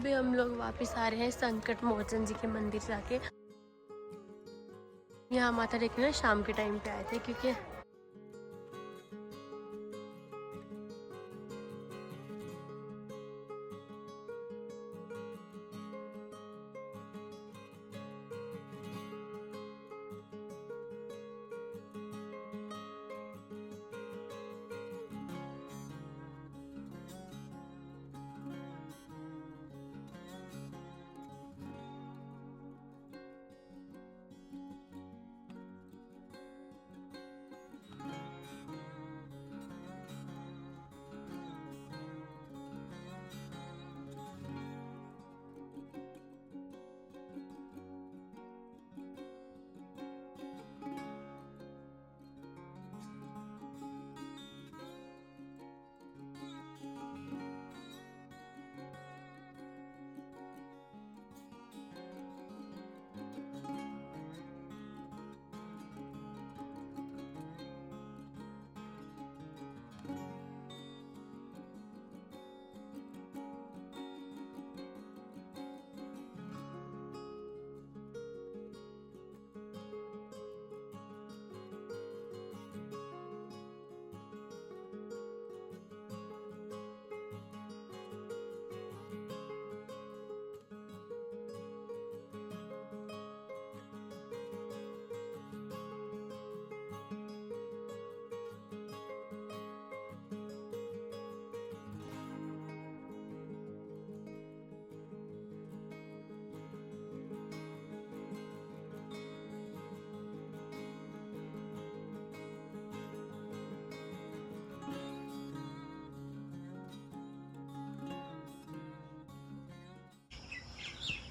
अभी हम लोग वापस आ रहे हैं संकट मोचन जी के मंदिर जाके। यहाँ माता टेकने शाम के टाइम पे आए थे क्योंकि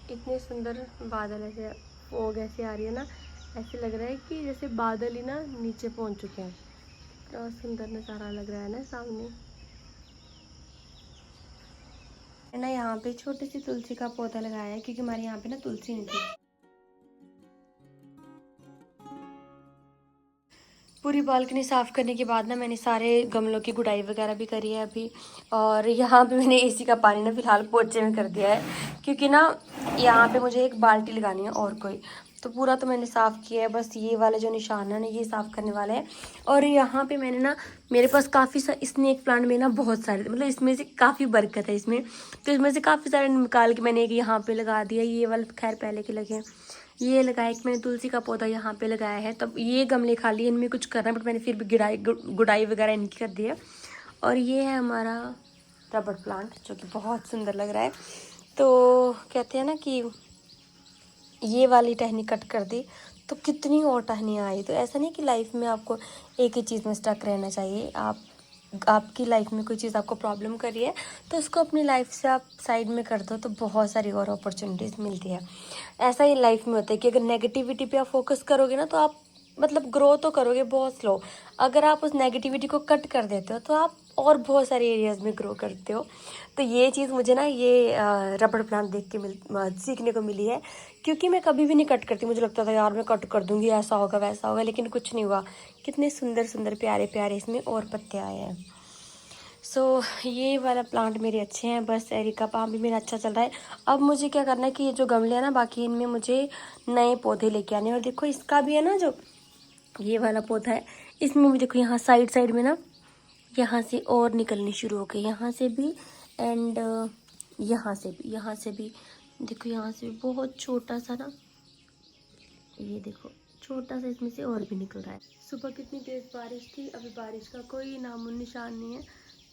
इतने सुंदर बादल ऐसे फोग ऐसे आ रही है ना, ऐसे लग रहा है कि जैसे बादल ही ना नीचे पहुंच चुके हैं। इतना सुंदर नज़ारा लग रहा है ना सामने। ना यहाँ पे छोटी सी तुलसी का पौधा लगाया है क्योंकि हमारे यहाँ पे ना तुलसी नहीं थी। पूरी बालकनी साफ़ करने के बाद ना मैंने सारे गमलों की गुड़ाई वगैरह भी करी है अभी। और यहाँ पे मैंने एसी का पानी ना फ़िलहाल पोछे में कर दिया है क्योंकि ना यहाँ पे मुझे एक बाल्टी लगानी है और कोई। तो पूरा तो मैंने साफ़ किया है, बस ये वाले जो निशान है ना ये साफ़ करने वाले हैं। और यहाँ पे मैंने ना, मेरे पास काफ़ी स्नेक प्लांट में ना बहुत सारे, मतलब इसमें से काफ़ी बरकत है इसमें, तो इसमें से काफ़ी सारे निकाल के मैंने एक यहाँ पे लगा दिया। ये वाले खैर पहले के लगे हैं। ये लगाया कि मैंने तुलसी का पौधा यहाँ पे लगाया है। तब ये गमले खाली है, इनमें कुछ करना, बट मैंने फिर भी गुड़ाई वगैरह इनकी कर दी है। और ये है हमारा रबड़ प्लांट जो कि बहुत सुंदर लग रहा है। तो कहते हैं ना कि ये वाली टहनी कट कर दी तो कितनी और टहनियाँ आई। तो ऐसा नहीं कि लाइफ में आपको एक ही चीज़ में स्टक रहना चाहिए। आपकी लाइफ में कोई चीज़ आपको प्रॉब्लम कर रही है तो उसको अपनी लाइफ से आप साइड में कर दो तो बहुत सारी और अपॉर्चुनिटीज़ मिलती है। ऐसा ही लाइफ में होता है कि अगर नेगेटिविटी पे आप फोकस करोगे ना तो आप मतलब ग्रो तो करोगे बहुत स्लो। अगर आप उस नेगेटिविटी को कट कर देते हो तो आप और बहुत सारे एरियाज़ में ग्रो करते हो। तो ये चीज़ मुझे ना ये रबड़ प्लांट देख के सीखने को मिली है क्योंकि मैं कभी भी नहीं कट करती। मुझे लगता था यार मैं कट कर दूँगी, ऐसा होगा वैसा होगा, लेकिन कुछ नहीं हुआ। कितने सुंदर सुंदर प्यारे प्यारे इसमें और पत्ते आए हैं। सो ये वाला प्लांट मेरे अच्छे हैं। बस एरिका पाम भी मेरा अच्छा चल रहा है। अब मुझे क्या करना है कि ये जो गमले हैं ना बाकी, इनमें मुझे नए पौधे लेके आने हैं। और देखो इसका भी है ना, जो ये वाला पौधा है इसमें भी देखो यहाँ साइड साइड में ना यहाँ से और निकलनी शुरू हो गई, यहाँ से भी एंड यहाँ से भी देखो, यहाँ से भी बहुत छोटा सा ना, ये देखो छोटा सा इसमें से और भी निकल रहा है। सुबह कितनी तेज़ बारिश थी, अभी बारिश का कोई नामो निशान नहीं है।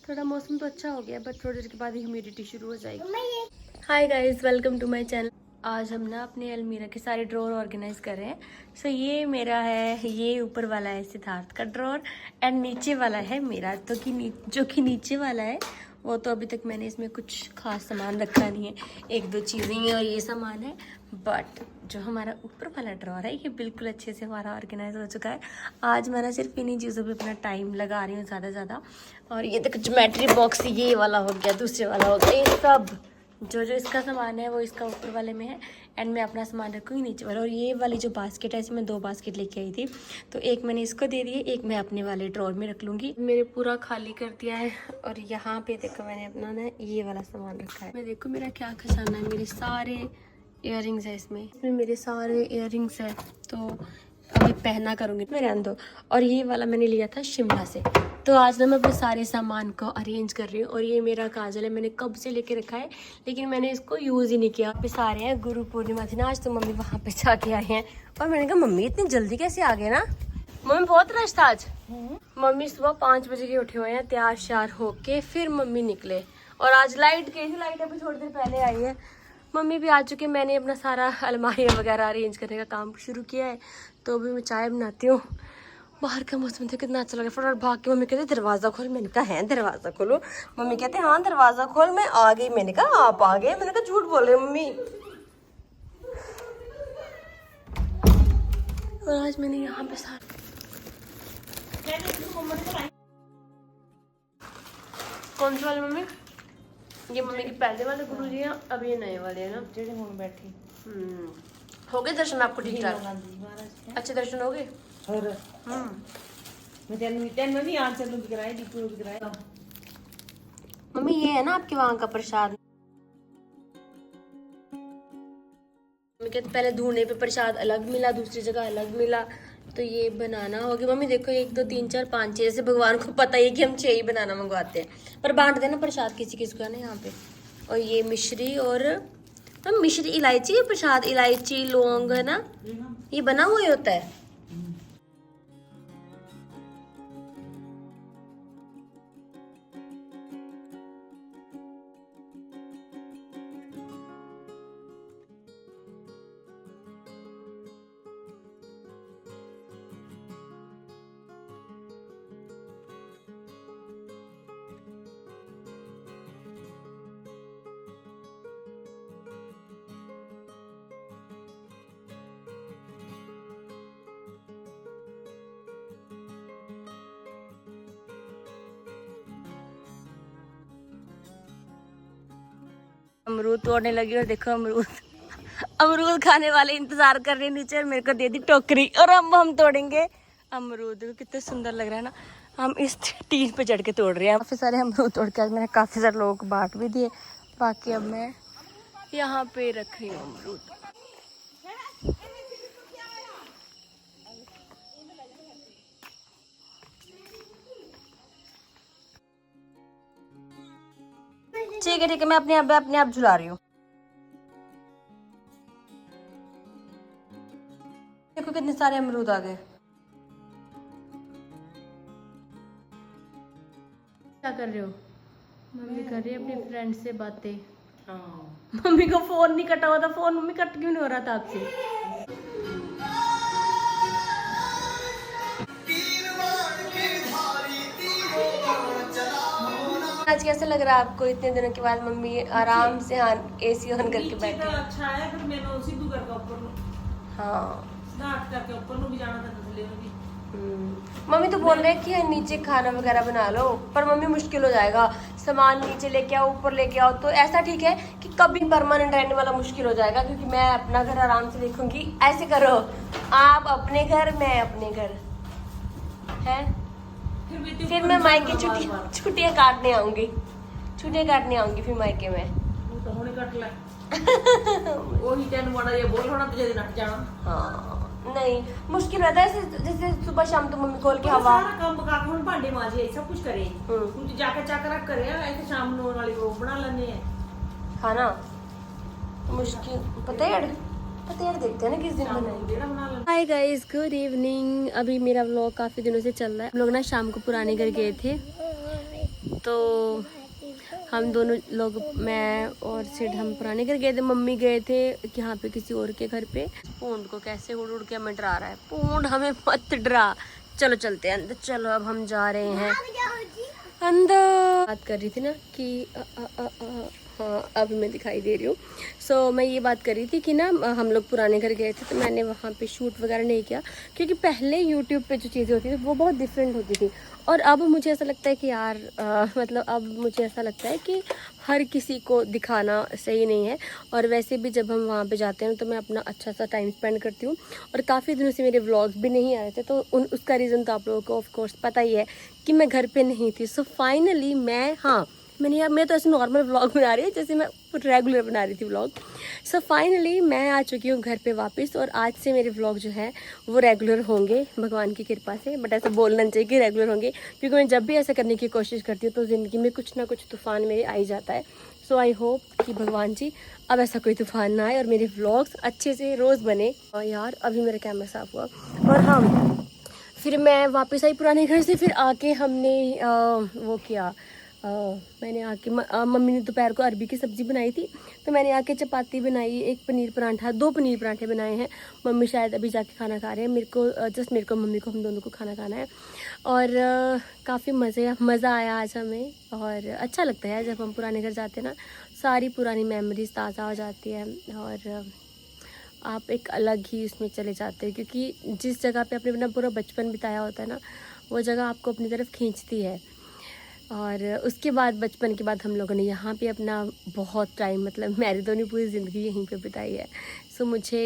थोड़ा मौसम तो अच्छा हो गया बट थोड़ी देर के बाद ह्यूमिडिटी शुरू हो जाएगी। Hi guys, welcome to my channel. आज हम ना अपने अलमीरा के सारे ड्रॉर ऑर्गेनाइज कर रहे हैं। सो ये मेरा है, ये ऊपर वाला है सिद्धार्थ का ड्रॉर एंड नीचे वाला है मेरा। तो जो कि नीचे वाला है वो तो अभी तक मैंने इसमें कुछ खास सामान रखा नहीं है, एक दो चीज़ें हैं और ये सामान है। बट जो हमारा ऊपर वाला ड्रॉर है ये बिल्कुल अच्छे से हमारा ऑर्गेनाइज हो चुका है। आज मैं ना सिर्फ इन्हीं चीज़ों पे अपना टाइम लगा रही हूँ ज़्यादा। और ये देखो ज्योमेट्री बॉक्स ये वाला हो गया, दूसरे वाला हो गया, ये सब जो जो इसका सामान है वो इसका ऊपर वाले में है एंड मैं अपना सामान रखूँगी नीचे वाला। और ये वाली जो बास्केट है इसमें मैं 2 बास्केट लेके आई थी, तो एक मैंने इसको दे दी है, एक मैं अपने वाले ड्रॉर में रख लूँगी। मेरे पूरा खाली कर दिया है और यहाँ पे देखो मैंने अपना ना ये वाला सामान रखा है। मैं देखो मेरा क्या खजाना है, मेरे सारे इयररिंग्स है इसमें मेरे सारे इयररिंग्स है, तो अभी पहना करूँगी मेरे अंदर। और ये वाला मैंने लिया था शिमला से। तो आज ना मैं अपने सारे सामान को अरेंज कर रही हूँ। और ये मेरा काजल है, मैंने कब से लेके रखा है लेकिन मैंने इसको यूज़ ही नहीं किया। पे सारे हैं, गुरु पूर्णिमा थी ना आज, तो मम्मी वहाँ पे जाके आए हैं। और मैंने कहा मम्मी इतनी जल्दी कैसे आ गए ना, मम्मी बहुत रश था आज। मम्मी सुबह 5 बजे के उठे हुए हैं, तैयार श्यार होके फिर मम्मी निकले। और आज लाइट गई थी, लाइट अभी थोड़ी देर पहले आई है। मम्मी भी आ चुके, मैंने अपना सारा अलमारी वगैरह अरेंज करने का काम शुरू किया है। तो अभी मैं चाय बनाती हूँ। बाहर का मौसम तो कितना अच्छा लगा। फटाफट भाग के मम्मी कहते दरवाज़ा खोल, मैंने कहा है दरवाज़ा खोलो। मम्मी कहते हाँ दरवाज़ा खोल, मैं आ गई। मैंने कहा आप आ गए, मैंने कहा झूठ बोल रहे मम्मी। और आज मैंने यहाँ पे सारा कौन से वाले मम्मी, ये मम्मी के पहले वाले गुरु जी हैं, अब ये नए वाले हैं ना जेडे हम बैठे। हो गए दर्शन आपको ठीक ठाक? अच्छे दर्शन हो गए? मम्मी ये है ना आपके वहाँ का प्रसाद। मम्मी कहते पहले ढूंढने पे प्रसाद अलग मिला, दूसरी जगह अलग मिला, तो ये बनाना होगी। मम्मी देखो 1 2 3 4 5 6, जैसे भगवान को पता है कि हम 6 ही बनाना मंगवाते हैं, पर बांट देना प्रसाद किसी किसी का ना यहाँ पे। और ये मिश्री और मिश्री इलायची, प्रसाद इलायची लौंग है ना, ये बना हुआ ही होता है। अमरूद तोड़ने लगी और देखो अमरूद खाने वाले इंतजार कर रहे हैं नीचे, और मेरे को दे दी टोकरी और हम तोड़ेंगे अमरूद। देखो कितने सुंदर लग रहा है ना। हम इस टीन पे चढ़ के तोड़ रहे हैं। काफ़ी सारे अमरूद तोड़ के आज मैंने काफ़ी सारे लोगों को बांट भी दिए। बाकी अब मैं यहाँ पे रख रही हूँ अमरूद। ठीक है मैं अपने आप झुला रही हूँ। देखो कितने सारे अमरूद आ गए। क्या कर रहे हो? मम्मी कर रही है अपनी फ्रेंड से बातें। मम्मी को फोन नहीं कटा हुआ था, फोन मम्मी कट क्यों नहीं हो रहा था आपसे? आज कैसा लग रहा है आपको? इतने दिनों के बाद मम्मी आराम से एसी ऑन करके बैठे। अच्छा है, फिर मैंने सिद्धू करके ऊपर हाँ स्टार्ट करके ऊपर भी जाना था थल्ले में भी। मम्मी तो बोल रहे हैं कि नीचे खाना वगैरह बना लो, पर मम्मी मुश्किल हो जाएगा, सामान नीचे लेके आओ ऊपर लेके आओ। तो ऐसा ठीक है कि कभी परमानेंट रहने वाला मुश्किल हो जाएगा, क्योंकि मैं अपना घर आराम से देखूंगी। ऐसे करो आप अपने घर, मैं अपने घर है, फिर मैं मायके छुट्टियां काटने आऊंगी, फिर मायके में। तो होने कट ले वही टेन वाला ये बोल रहा तुझे दिन हट जाना। हाँ नहीं मुश्किल रहता है, जैसे सुबह शाम तो मम्मी खोल के हवा सारा काम पका के हम भांडे मांजे सब कुछ करे, कुछ जाकर चाकर करे, ऐसे शाम को वाली वो बना लेने हैं खाना। मुश्किल पतेड़ देखते हैं ना किस दिन बनाएंगे। Hi guys, good evening. अभी मेरा व्लॉग काफ़ी दिनों से चल रहा है। हम लोग ना शाम को पुराने घर गए थे, तो हम दोनों लोग, मैं और सिड, हम पुराने घर गए थे। मम्मी गए थे यहाँ पे किसी और के घर पे। पूंड को कैसे उड़ के हमें डरा रहा है। पूंड हमें मत डरा, चलो चलते हैं अंदर। चलो अब हम जा रहे हैं अंदर। बात कर रही थी ना कि हाँ अभी मैं दिखाई दे रही हूँ। सो मैं ये बात कर रही थी कि ना हम लोग पुराने घर गए थे तो मैंने वहाँ पे शूट वगैरह नहीं किया, क्योंकि पहले यूट्यूब पे जो चीज़ें होती थी वो बहुत डिफरेंट होती थी। और अब मुझे ऐसा लगता है कि यार मतलब अब मुझे ऐसा लगता है कि हर किसी को दिखाना सही नहीं है। और वैसे भी जब हम वहाँ पे जाते हैं तो मैं अपना अच्छा सा टाइम स्पेंड करती हूँ। और काफ़ी दिनों से मेरे व्लॉग्स भी नहीं आए थे, तो उसका रीज़न तो आप लोगों को ऑफ कोर्स पता ही है कि मैं घर पे नहीं थी। सो फाइनली मैं तो ऐसे नॉर्मल व्लॉग बना रही है जैसे मैं रेगुलर बना रही थी व्लॉग। सो फाइनली मैं आ चुकी हूँ घर पे वापस, और आज से मेरे व्लॉग जो है वो रेगुलर होंगे भगवान की कृपा से। बट ऐसा बोलना नहीं चाहिए कि रेगुलर होंगे, क्योंकि मैं जब भी ऐसा करने की कोशिश करती हूँ तो ज़िंदगी में कुछ ना कुछ तूफान मेरे आ ही जाता है। सो आई होप कि भगवान जी अब ऐसा कोई तूफान ना आए और मेरे व्लॉग्स अच्छे से रोज़ बने। और यार अभी मेरा कैमरा साफ हुआ, और हाँ फिर मैं वापस आई पुराने घर से। फिर आके हमने वो किया, मैंने आके मम्मी ने दोपहर को अरबी की सब्ज़ी बनाई थी, तो मैंने आके चपाती बनाई, एक पनीर पराठा, 2 पनीर पराठे बनाए हैं। मम्मी शायद अभी जाके खाना खा रहे हैं। मेरे को जस्ट मेरे को मम्मी को हम दोनों को खाना खाना है। और काफ़ी मज़ा आया आज हमें। और अच्छा लगता है जब हम पुराने घर जाते हैं ना, सारी पुरानी मेमोरीज ताज़ा हो जाती है और आप एक अलग ही उसमें चले जाते हैं, क्योंकि जिस जगह पे आपने अपना पूरा बचपन बिताया होता है ना, वो जगह आपको अपनी तरफ खींचती है। और उसके बाद बचपन के बाद हम लोगों ने यहाँ पे अपना बहुत टाइम, मतलब मैंने तो नहीं पूरी ज़िंदगी यहीं पे बिताई है। सो मुझे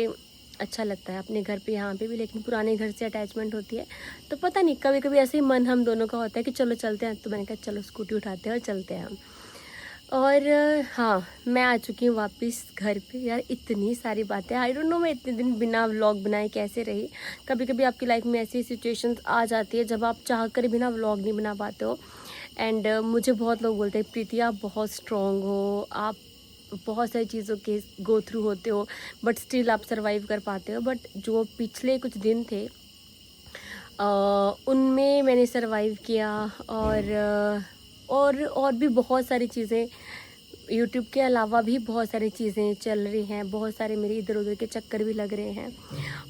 अच्छा लगता है अपने घर पे यहाँ पे भी, लेकिन पुराने घर से अटैचमेंट होती है। तो पता नहीं कभी कभी ऐसे ही मन हम दोनों का होता है कि चलो चलते हैं, तो मैंने कहा चलो स्कूटी उठाते हैं और चलते हैं हम। और हाँ मैं आ चुकी हूँ वापस घर पे। यार इतनी सारी बातें, आई डोंट नो मैं इतने दिन बिना व्लॉग बनाए कैसे रही। कभी कभी आपकी लाइफ में ऐसी सिचुएशंस आ जाती है जब आप चाह कर बिना व्लॉग नहीं बना पाते हो। एंड मुझे बहुत लोग बोलते हैं प्रीति आप बहुत स्ट्रॉन्ग हो, आप बहुत सारी चीज़ों के गो थ्रू होते हो, बट स्टिल आप सर्वाइव कर पाते हो। बट जो पिछले कुछ दिन थे उनमें मैंने सर्वाइव किया। और भी बहुत सारी चीज़ें, यूट्यूब के अलावा भी बहुत सारी चीज़ें चल रही हैं, बहुत सारे मेरे इधर उधर के चक्कर भी लग रहे हैं,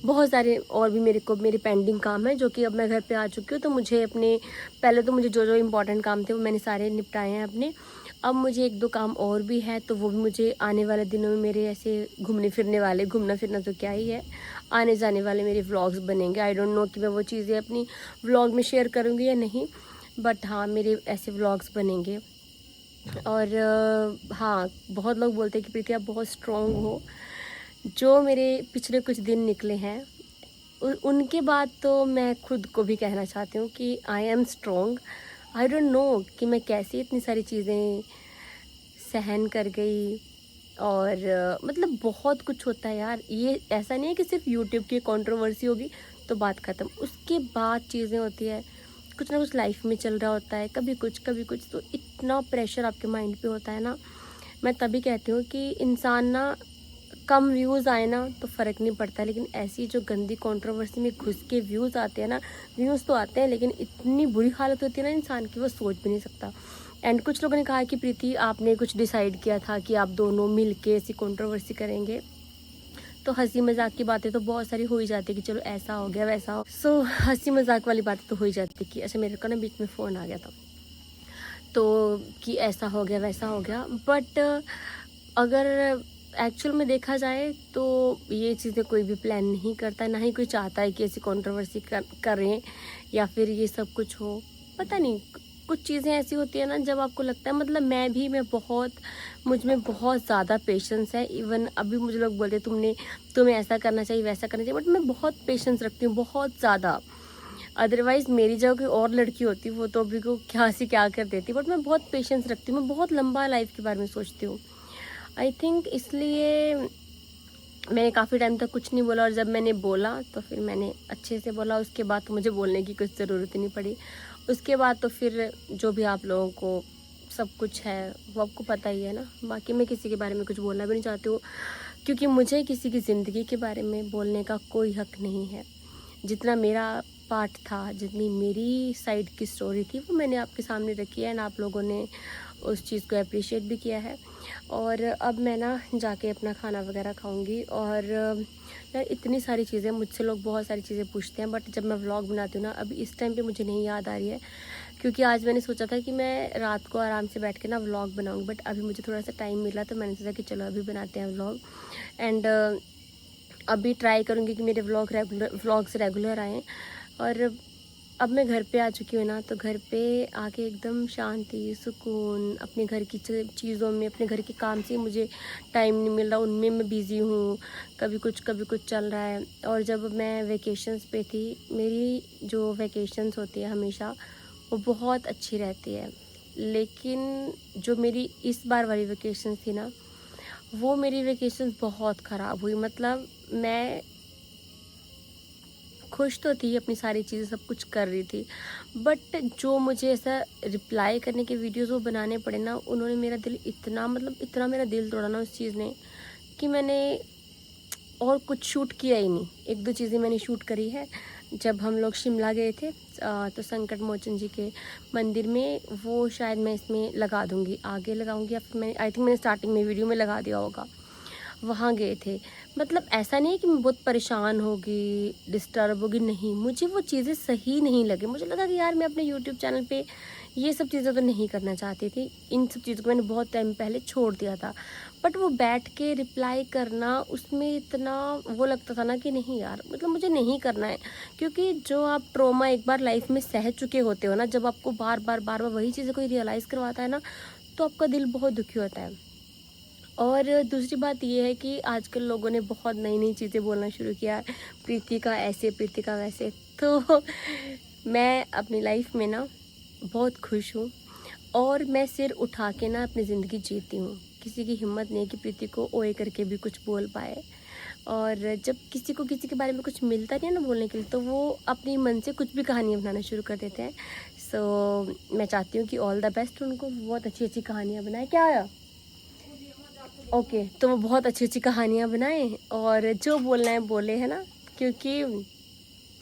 बहुत सारे और भी मेरे पेंडिंग काम है, जो कि अब मैं घर पे आ चुकी हूँ। तो मुझे अपने पहले तो मुझे जो इम्पोर्टेंट काम थे वो मैंने सारे निपटाए हैं अपने। अब मुझे 1-2 काम और भी है, तो वो भी मुझे आने वाले दिनों में मेरे ऐसे घूमना फिरना तो क्या ही है, आने जाने वाले मेरे व्लॉग्स बनेंगे। आई डोंट नो कि मैं वो चीज़ें अपनी व्लॉग में शेयर करूँगी या नहीं, बट हाँ मेरे ऐसे व्लॉग्स बनेंगे। और हाँ बहुत लोग बोलते हैं कि प्रीति आप बहुत स्ट्रॉन्ग हो। जो मेरे पिछले कुछ दिन निकले हैं उनके बाद तो मैं खुद को भी कहना चाहती हूँ कि I am strong. I don't know कि मैं कैसे इतनी सारी चीज़ें सहन कर गई। और मतलब बहुत कुछ होता है यार, ये ऐसा नहीं है कि सिर्फ यूट्यूब की कंट्रोवर्सी होगी तो बात ख़त्म। उसके बाद चीज़ें होती है, कुछ ना कुछ लाइफ में चल रहा होता है, कभी कुछ, तो इतना प्रेशर आपके माइंड पे होता है ना। मैं तभी कहती हूँ कि इंसान ना कम व्यूज़ आए ना तो फ़र्क नहीं पड़ता, लेकिन ऐसी जो गंदी कंट्रोवर्सी में घुस के व्यूज़ आते हैं ना, व्यूज़ तो आते हैं लेकिन इतनी बुरी हालत होती है ना इंसान की, वो सोच भी नहीं सकता। एंड कुछ लोगों ने कहा कि प्रीति आपने कुछ डिसाइड किया था कि आप दोनों मिल के ऐसी कंट्रोवर्सी करेंगे, तो हंसी मजाक की बातें तो बहुत सारी हो ही जाती है कि चलो ऐसा हो गया वैसा हो। सो हंसी मजाक वाली बातें तो हो ही जाती कि अच्छा मेरे को ना बीच में फ़ोन आ गया था तो कि ऐसा हो गया वैसा हो गया। बट अगर एक्चुअल में देखा जाए तो ये चीज़ें कोई भी प्लान नहीं करता, ना ही कोई चाहता है कि ऐसी कंट्रोवर्सी करें या फिर ये सब कुछ हो। पता नहीं कुछ चीज़ें ऐसी होती है ना जब आपको लगता है, मतलब मैं मुझ में बहुत ज़्यादा पेशेंस है। इवन अभी मुझे लोग बोलते तुम्हें ऐसा करना चाहिए वैसा करना चाहिए, बट मैं बहुत पेशेंस रखती हूँ, बहुत ज़्यादा। अदरवाइज़ मेरी जगह कोई और लड़की होती वो तो अभी को क्या कर देती, बट मैं बहुत पेशेंस रखती हूँ, मैं बहुत लंबा लाइफ के बारे में सोचती हूँ। आई थिंक इसलिए मैंने काफ़ी टाइम तक कुछ नहीं बोला, और जब मैंने बोला तो फिर मैंने अच्छे से बोला। उसके बाद तो मुझे बोलने की कुछ ज़रूरत ही नहीं पड़ी। उसके बाद तो फिर जो भी आप लोगों को सब कुछ है वो आपको पता ही है ना। बाकी मैं किसी के बारे में कुछ बोलना भी नहीं चाहती हूँ, क्योंकि मुझे किसी की ज़िंदगी के बारे में बोलने का कोई हक नहीं है। जितना मेरा पार्ट था, जितनी मेरी साइड की स्टोरी थी वो मैंने आपके सामने रखी है एंड आप लोगों ने उस चीज़ को अप्रिशिएट भी किया है। और अब मैं ना जाके अपना खाना वगैरह खाऊंगी। और यार इतनी सारी चीज़ें, मुझसे लोग बहुत सारी चीज़ें पूछते हैं, बट जब मैं व्लॉग बनाती हूँ ना, अभी इस टाइम पे मुझे नहीं याद आ रही है, क्योंकि आज मैंने सोचा था कि मैं रात को आराम से बैठ के ना व्लॉग बनाऊँगी, बट अभी मुझे थोड़ा सा टाइम मिला तो मैंने सोचा कि चलो अभी बनाते हैं व्लॉग। एंड अभी ट्राई करूँगी कि मेरे व्लॉग्स रेगुलर आएँ। और अब मैं घर पे आ चुकी हूँ ना, तो घर पे आके एकदम शांति, सुकून, अपने घर की चीज़ों में, अपने घर के काम से मुझे टाइम नहीं मिल रहा, उनमें मैं बिज़ी हूँ, कभी कुछ चल रहा है। और जब मैं वेकेशंस पे थी, मेरी जो वेकेशंस होती है हमेशा वो बहुत अच्छी रहती है, लेकिन जो मेरी इस बार वाली वेकेशंस थी ना, वो मेरी वेकेशंस बहुत ख़राब हुई। मतलब मैं खुश तो थी, अपनी सारी चीज़ें सब कुछ कर रही थी, बट जो मुझे ऐसा रिप्लाई करने के वीडियोस वो बनाने पड़े ना, उन्होंने मेरा दिल इतना, मतलब इतना मेरा दिल तोड़ा ना उस चीज़ ने, कि मैंने और कुछ शूट किया ही नहीं। एक दो चीज़ें मैंने शूट करी है। जब हम लोग शिमला गए थे तो संकट मोचन जी के मंदिर में, वो शायद मैं इसमें लगा दूँगी, आगे लगाऊँगी, या फिर मैं आई थिंक मैंने स्टार्टिंग में वीडियो में लगा दिया होगा। वहाँ गए थे। मतलब ऐसा नहीं है कि मैं बहुत परेशान होगी, डिस्टर्ब होगी, नहीं, मुझे वो चीज़ें सही नहीं लगी। मुझे लगा कि यार मैं अपने यूट्यूब चैनल पे ये सब चीज़ें तो नहीं करना चाहती थी। इन सब चीज़ों को मैंने बहुत टाइम पहले छोड़ दिया था, बट वो बैठ के रिप्लाई करना, उसमें इतना वो लगता था ना कि नहीं यार, मतलब मुझे नहीं करना है। क्योंकि जो आप ट्रॉमा एक बार लाइफ में सह चुके होते हो ना, जब आपको बार बार वही चीज़ें कोई रियलाइज़ करवाता है ना, तो आपका दिल बहुत दुखी होता है। और दूसरी बात ये है कि आजकल लोगों ने बहुत नई नई चीज़ें बोलना शुरू किया, प्रीति का ऐसे, प्रीति का वैसे। तो मैं अपनी लाइफ में ना बहुत खुश हूँ, और मैं सिर उठा के ना अपनी ज़िंदगी जीती हूँ। किसी की हिम्मत नहीं है कि प्रीति को ओए करके भी कुछ बोल पाए। और जब किसी को किसी के बारे में कुछ मिलता नहीं है ना बोलने के लिए, तो वो अपनी मन से कुछ भी कहानियाँ बनाना शुरू कर देते हैं। सो मैं चाहती हूँ कि ऑल द बेस्ट उनको, बहुत अच्छी अच्छी कहानियाँ बनाए। क्या आया? ओके, तो वो बहुत अच्छी अच्छी कहानियाँ बनाएं, और जो बोलना है बोले, है ना, क्योंकि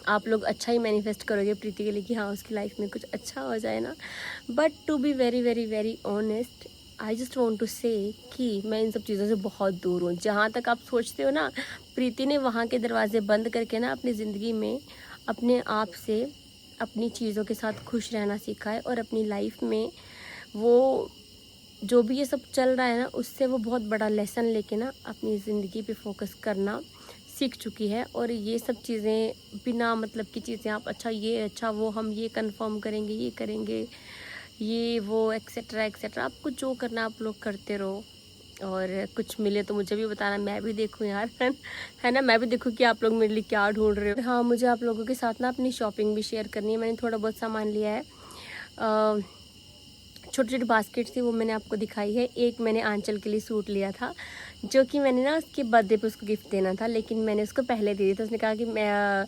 आप लोग अच्छा ही मैनिफेस्ट करोगे प्रीति के लिए कि हाँ उसकी लाइफ में कुछ अच्छा हो जाए ना। But to be very very very honest, I just want to say कि मैं इन सब चीज़ों से बहुत दूर हूँ। जहाँ तक आप सोचते हो ना, प्रीति ने वहाँ के दरवाजे बंद करके ना अपनी ज़िंदगी में अपने आप से, अपनी चीज़ों के साथ खुश रहना सीखा है, और अपनी लाइफ में वो जो भी ये सब चल रहा है ना, उससे वो बहुत बड़ा लेसन लेके ना अपनी ज़िंदगी पे फोकस करना सीख चुकी है। और ये सब चीज़ें, बिना मतलब की चीज़ें, आप अच्छा ये, अच्छा वो, हम ये कंफर्म करेंगे, ये करेंगे, ये वो, एक्सेट्रा एक्सेट्रा, आपको जो करना आप लोग करते रहो। और कुछ मिले तो मुझे भी बताना, मैं भी देखूँ यार, है ना, मैं भी देखूँ कि आप लोग मेरे लिए क्या ढूंढ रहे हो। हाँ, मुझे आप लोगों के साथ ना अपनी शॉपिंग भी शेयर करनी है। मैंने थोड़ा बहुत सामान लिया है, छोटी छोटी बास्केट थी, वो मैंने आपको दिखाई है। एक मैंने आंचल के लिए सूट लिया था, जो कि मैंने ना उसके बर्थडे पे उसको गिफ्ट देना था, लेकिन मैंने उसको पहले दे दिया था। उसने कहा कि मैं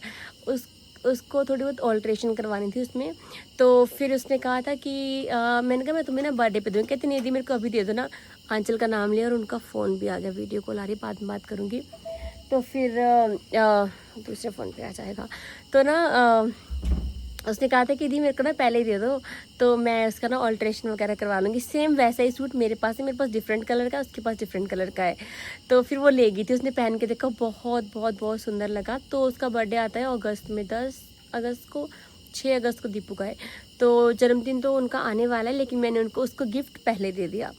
उसको थोड़ी बहुत ऑल्ट्रेशन करवानी थी उसमें। तो फिर उसने कहा था कि मैंने कहा मैं तुम्हें ना बर्थडे पे दूँगी। कहते नहीं दी, मेरे को अभी दे दो ना। आंचल का नाम लिया और उनका फ़ोन भी आ गया, वीडियो कॉल आ रही, बाद में बात करूँगी। तो फिर दूसरे फ़ोन पे आ जाएगा। तो ना उसने कहा था कि दी मेरे को ना पहले ही दे दो, तो मैं उसका ना ऑल्ट्रेशन वगैरह करवा लूँगी। सेम वैसा ही सूट मेरे पास है, मेरे पास डिफरेंट कलर का है, उसके पास डिफरेंट कलर का है। तो फिर वो ले गई थी, उसने पहन के देखा, बहुत बहुत बहुत सुंदर लगा। तो उसका बर्थडे आता है अगस्त में, 10 अगस्त को, 6 अगस्त को दीपू का है। तो जन्मदिन तो उनका आने वाला है, लेकिन मैंने उसको गिफ्ट पहले दे दिया।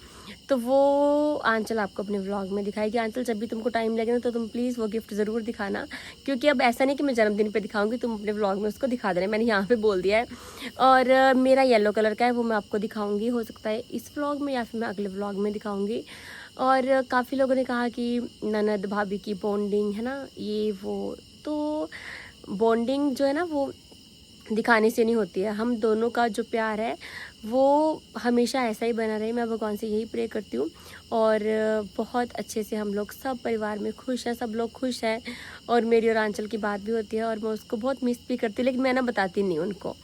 तो वो आंचल आपको अपने व्लॉग में दिखाएगी। आंचल, जब भी तुमको टाइम लगे ना, तो तुम प्लीज़ वो गिफ्ट ज़रूर दिखाना, क्योंकि अब ऐसा नहीं कि मैं जन्मदिन पे दिखाऊंगी, तुम अपने व्लॉग में उसको दिखा देना, मैंने यहाँ पे बोल दिया है। और मेरा येलो कलर का है, वो मैं आपको दिखाऊंगी, हो सकता है इस व्लॉग में या फिर मैं अगले व्लॉग में दिखाऊंगी। और काफ़ी लोगों ने कहा कि ननद भाभी की बॉन्डिंग है ना, ये वो, तो बॉन्डिंग जो है ना वो दिखाने से नहीं होती है। हम दोनों का जो प्यार है वो हमेशा ऐसा ही बना रहे, मैं भगवान से यही प्रे करती हूँ। और बहुत अच्छे से हम लोग सब परिवार में खुश हैं, सब लोग खुश हैं। और मेरी और आंचल की बात भी होती है, और मैं उसको बहुत मिस भी करती हूँ, लेकिन मैं ना बताती नहीं उनको।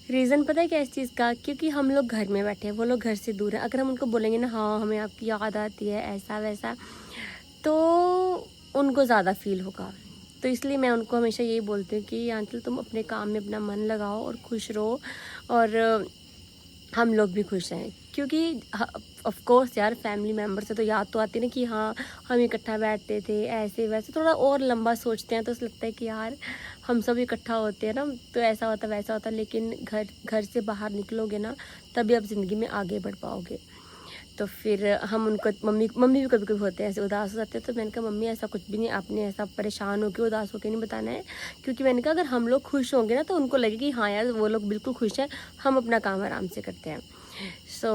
रीज़न पता है क्या इस चीज़ का? क्योंकि हम लोग घर में बैठे हैं, वो लोग घर से दूर हैं। अगर हम उनको बोलेंगे ना, हाँ हमें आपकी याद आती है, ऐसा वैसा, तो उनको ज़्यादा फील होगा। तो इसलिए मैं उनको हमेशा यही बोलती हूँ कि आंचल तुम अपने काम में अपना मन लगाओ और खुश रहो, और हम लोग भी खुश हैं। क्योंकि ऑफ कोर्स यार फैमिली मेम्बर से तो याद तो आती है ना कि हाँ हम इकट्ठा बैठते थे, ऐसे वैसे थोड़ा और लंबा सोचते हैं तो लगता है कि यार हम सब इकट्ठा होते हैं ना तो ऐसा होता वैसा होता। लेकिन घर से बाहर निकलोगे ना तभी आप ज़िंदगी में आगे बढ़ पाओगे। तो फिर हम उनको मम्मी भी कभी कभी होते हैं ऐसे उदास हो जाते हैं, तो मैंने कहा मम्मी ऐसा कुछ भी नहीं, आपने ऐसा परेशान होकर उदास होकर नहीं बताना है। क्योंकि मैंने कहा अगर हम लोग खुश होंगे ना तो उनको लगे कि हाँ यार वो लोग बिल्कुल खुश हैं, हम अपना काम आराम से करते हैं। सो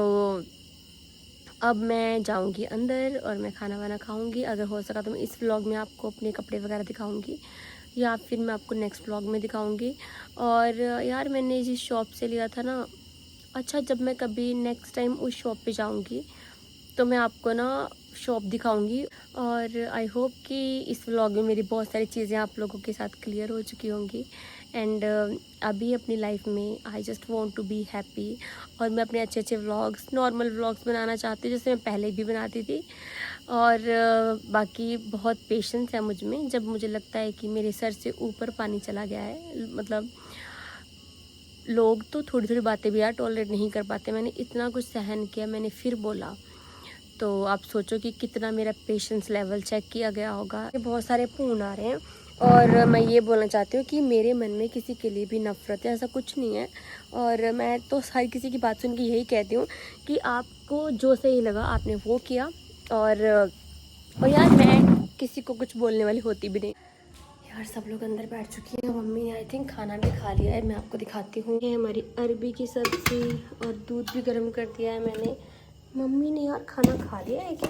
अब मैं जाऊंगी अंदर और मैं खाना वाना खाऊंगी। अगर हो सका तो मैं इस व्लॉग में आपको अपने कपड़े वगैरह दिखाऊंगी या फिर मैं आपको नेक्स्ट व्लॉग में दिखाऊंगी। और यार मैंने जिस शॉप से लिया था ना, अच्छा जब मैं कभी नेक्स्ट टाइम उस शॉप पे जाऊंगी तो मैं आपको ना शॉप दिखाऊंगी। और आई होप कि इस व्लॉग में मेरी बहुत सारी चीज़ें आप लोगों के साथ क्लियर हो चुकी होंगी। एंड अभी अपनी लाइफ में I just want to be happy, और मैं अपने अच्छे अच्छे व्लॉग्स, नॉर्मल व्लॉग्स बनाना चाहती हूँ जैसे मैं पहले भी बनाती थी। और बाकी बहुत पेशेंस है मुझ में। जब मुझे लगता है कि मेरे सर से ऊपर पानी चला गया है, मतलब लोग तो थोड़ी थोड़ी बातें भी यार टॉलरेट नहीं कर पाते, मैंने इतना कुछ सहन किया, मैंने फिर बोला। तो आप सोचो कि कितना मेरा पेशेंस लेवल चेक किया गया होगा। बहुत सारे फोन आ रहे हैं और मैं ये बोलना चाहती हूँ कि मेरे मन में किसी के लिए भी नफ़रत है, ऐसा कुछ नहीं है। और मैं तो हर किसी की बात सुन के यही कहती हूँ कि आपको जो सही लगा आपने वो किया। और यार मैं किसी को कुछ बोलने वाली होती भी नहीं। यार सब लोग अंदर बैठ चुकी हैं, मम्मी ने आई थिंक खाना भी खा लिया है। मैं आपको दिखाती हूँ, ये हमारी अरबी की सब्ज़ी और दूध भी गर्म कर दिया है मैंने। मम्मी ने यार खाना खा लिया है क्या?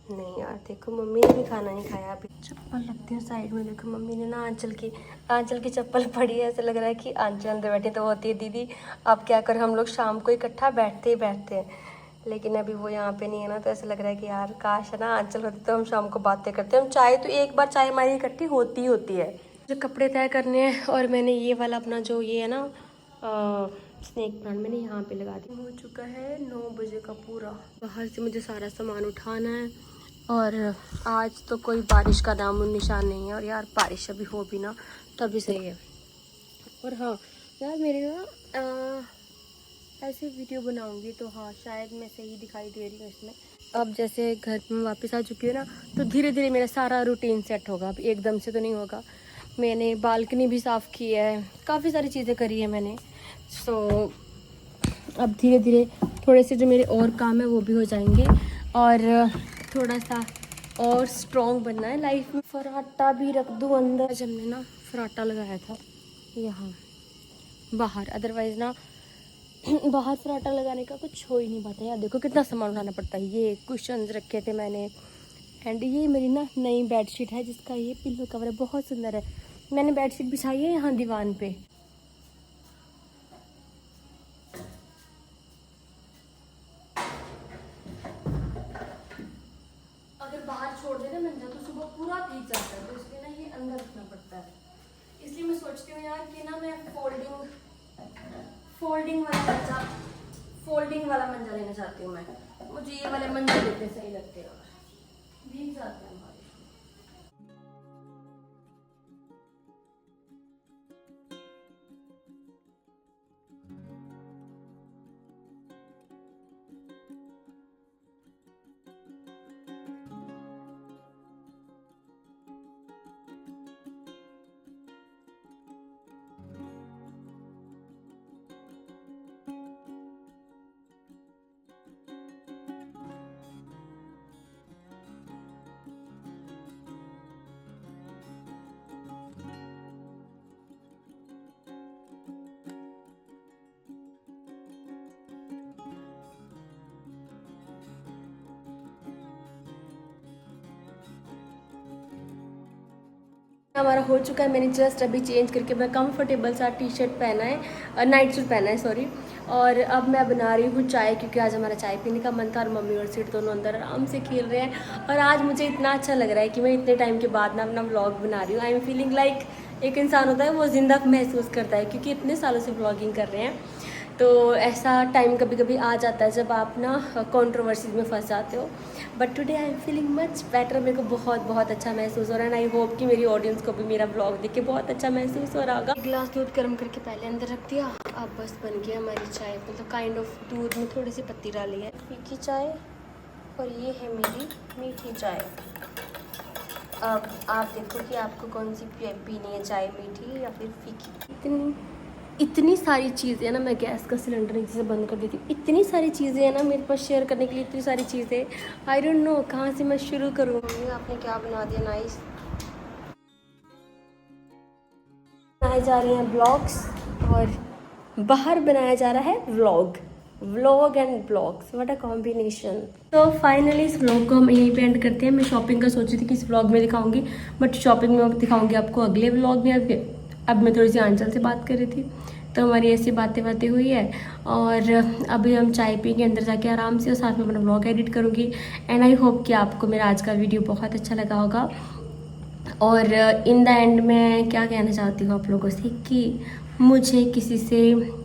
नहीं यार देखो मम्मी ने भी खाना नहीं खाया अभी। चप्पल रखती हूँ साइड में। देखो मम्मी ने ना आंचल की चप्पल पड़ी है, ऐसा लग रहा है कि आंचल अंदर बैठी तो होती है दीदी आप क्या करें, हम लोग शाम को इकट्ठा बैठते ही बैठते हैं। लेकिन अभी वो यहाँ पे नहीं है ना, तो ऐसा लग रहा है कि यार काश है ना आंचल होती तो हम शाम को बातें करते। हम चाय तो एक बार चाय हमारी इकट्ठी होती ही होती है। जो कपड़े तय करने हैं, और मैंने ये वाला अपना जो ये है ना स्नेक प्लांट मैंने यहाँ पे लगा दिया। हो चुका है 9 बजे का पूरा। बाहर से मुझे सारा सामान उठाना है, और आज तो कोई बारिश का नाम निशान नहीं है। और यार बारिश अभी हो भी ना तभी सही है। और हाँ यार मेरे ना ऐसे वीडियो बनाऊंगी तो हाँ शायद मैं सही दिखाई दे रही हूँ इसमें। अब जैसे घर में वापस आ चुकी हूँ ना तो धीरे धीरे मेरा सारा रूटीन सेट होगा, अब एकदम से तो नहीं होगा। मैंने बालकनी भी साफ़ की है, काफ़ी सारी चीज़ें करी है मैंने। सो अब धीरे धीरे थोड़े से जो मेरे और काम है वो भी हो जाएंगे, और थोड़ा सा और स्ट्रॉन्ग बनना है लाइफ में। फराटा भी रख दूँ अंदर। जब हमने ना फराटा लगाया था यहाँ बाहर, अदरवाइज़ ना बाहर फराटा लगाने का कुछ हो ही नहीं पाता यार। देखो कितना सामान उठाना पड़ता है। ये कुशन्स रखे थे मैंने, एंड ये मेरी ना नई बेडशीट है जिसका ये पिल्लो कवर है, बहुत सुंदर है। मैंने बेडशीट बिछाई है यहाँ दीवान पे। अगर बाहर छोड़ देना मंजा तो सुबह पूरा भीग जाता है, तो इसलिए ना ये अंदर रखना पड़ता है। इसलिए मैं सोचती हूँ यार कि ना मैं फोल्डिंग वाला मंजा लेना चाहती हूँ मैं। मुझे ये वाले मंजे कितने सही लगते हैं, भीग जाते हैं हमारे। हमारा हो चुका है। मैंने जस्ट अभी चेंज करके मैं कंफर्टेबल सा टी शर्ट पहना है, नाइट सूट पहना है सॉरी। और अब मैं बना रही हूँ चाय, क्योंकि आज हमारा चाय पीने का मन था और मम्मी और सिट दोनों अंदर आराम से खेल रहे हैं। और आज मुझे इतना अच्छा लग रहा है कि मैं इतने टाइम के बाद ना अपना व्लॉग बना रही हूँ। आई एम फीलिंग लाइक एक इंसान होता है वो जिंदा महसूस करता है, क्योंकि इतने सालों से व्लॉगिंग कर रहे हैं तो ऐसा टाइम कभी कभी आ जाता है जब आप ना कंट्रोवर्सीज में फंस जाते हो, but today I am feeling much better. मेरे को बहुत बहुत अच्छा महसूस हो रहा है, एंड आई होप कि मेरी ऑडियंस को भी मेरा ब्लॉग देख के बहुत अच्छा महसूस हो रहा होगा। एक गिलास दूध गर्म करके पहले अंदर रख दिया, अब बस बन गया हमारी चाय। मतलब काइंड ऑफ दूध में थोड़ी सी पत्ती डाली है, फीकी चाय, और ये है मेरी मीठी चाय। अब आप देखो कि आपको कौन सी पीनी है, चाय मीठी या फिर फीकी। इतनी सारी चीज़ें ना, मैं गैस का सिलेंडर नीचे से बंद कर देती हूँ। इतनी सारी चीज़ें हैं ना मेरे पास शेयर करने के लिए, इतनी सारी चीज़ें, आई डोंट नो कहाँ से मैं शुरू करूँ। मम्मी आपने क्या बना दिया नाइस। बनाए जा रहे हैं ब्लॉग्स और बाहर बनाया जा रहा है vlog and blogs, what a combination. तो फाइनली इस व्लॉग को हम यहीं पे एंड करते हैं। मैं शॉपिंग का सोची थी कि इस व्लॉग में दिखाऊंगी, बट शॉपिंग में दिखाऊंगी आपको अगले व्लॉग में। अब मैं थोड़ी सी आंचल से बात कर रही थी, तो हमारी ऐसी बातें हुई है, और अभी हम चाय पीएंगे अंदर जाके आराम से, और साथ में अपना व्लॉग एडिट करूँगी। एंड आई होप कि आपको मेरा आज का वीडियो बहुत अच्छा लगा होगा। और इन द एंड मैं क्या कहना चाहती हूँ आप लोगों से कि मुझे किसी से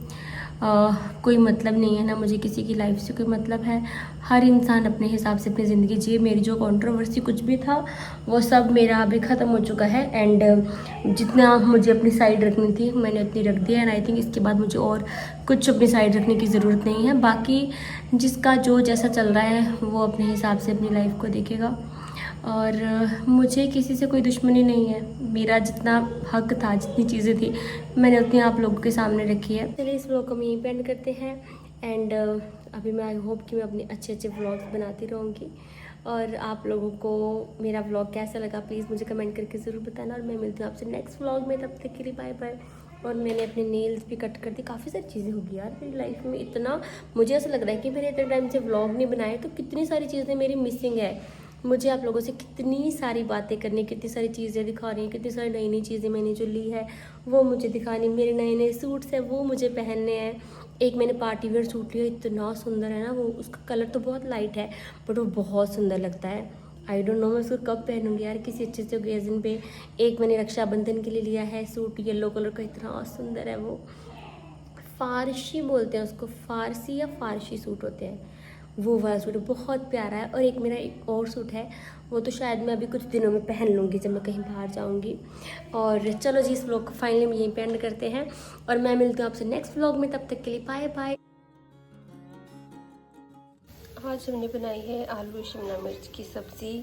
कोई मतलब नहीं है ना, मुझे किसी की लाइफ से कोई मतलब है। हर इंसान अपने हिसाब से अपनी ज़िंदगी जिए। मेरी जो कंट्रोवर्सी कुछ भी था वो सब मेरा अभी ख़त्म हो चुका है, एंड जितना मुझे अपनी साइड रखनी थी मैंने उतनी रख दी है। एंड आई थिंक इसके बाद मुझे और कुछ अपनी साइड रखने की ज़रूरत नहीं है। बाकी जिसका जो जैसा चल रहा है वो अपने हिसाब से अपनी लाइफ को देखेगा, और मुझे किसी से कोई दुश्मनी नहीं है। मेरा जितना हक था, जितनी चीज़ें थी, मैंने उतनी आप लोगों के सामने रखी है। चलिए इस व्लॉग को हम यहीं पे एंड करते हैं, एंड अभी मैं आई होप कि मैं अपने अच्छे व्लॉग्स बनाती रहूँगी। और आप लोगों को मेरा व्लॉग कैसा लगा प्लीज़ मुझे कमेंट करके ज़रूर बताना, और मैं मिलती हूँ आपसे नेक्स्ट व्लॉग में। तब तक के लिए बाय बाय। और मैंने अपने नेल्स भी कट कर दी। काफ़ी सारी चीज़ें होगी यार मेरी लाइफ में, इतना मुझे ऐसा लग रहा है कि मैंने इतने टाइम से व्लॉग नहीं बनाए, तो कितनी सारी चीज़ें मेरी मिसिंग है। मुझे आप लोगों से कितनी सारी बातें करनी, कितनी सारी चीज़ें दिखानी, कितनी सारी नई नई चीज़ें मैंने जो ली है वो मुझे दिखानी, मेरे नए नए सूट्स हैं वो मुझे पहनने हैं। एक मैंने पार्टी वेयर सूट लिया, इतना सुंदर है ना वो, उसका कलर तो बहुत लाइट है बट वो बहुत सुंदर लगता है। आई डोंट नो मैं उसको कब पहनूंगी यार, किसी अच्छे से ओकेजन पे। एक मैंने रक्षाबंधन के लिए लिया है सूट, येलो कलर का, इतना सुंदर है वो। फारसी बोलते हैं उसको, फारसी या फारसी सूट होते हैं, वो वाला सूट बहुत प्यारा है। और एक मेरा एक और सूट है, वो तो शायद मैं अभी कुछ दिनों में पहन लूँगी जब मैं कहीं बाहर जाऊँगी। और चलो जी इस व्लॉग को फाइनली हम यहीं पे एंड करते हैं, और मैं मिलती हूँ आपसे नेक्स्ट व्लॉग में। तब तक के लिए बाय बाय। आज हमने बनाई है आलू शिमला मिर्च की सब्ज़ी।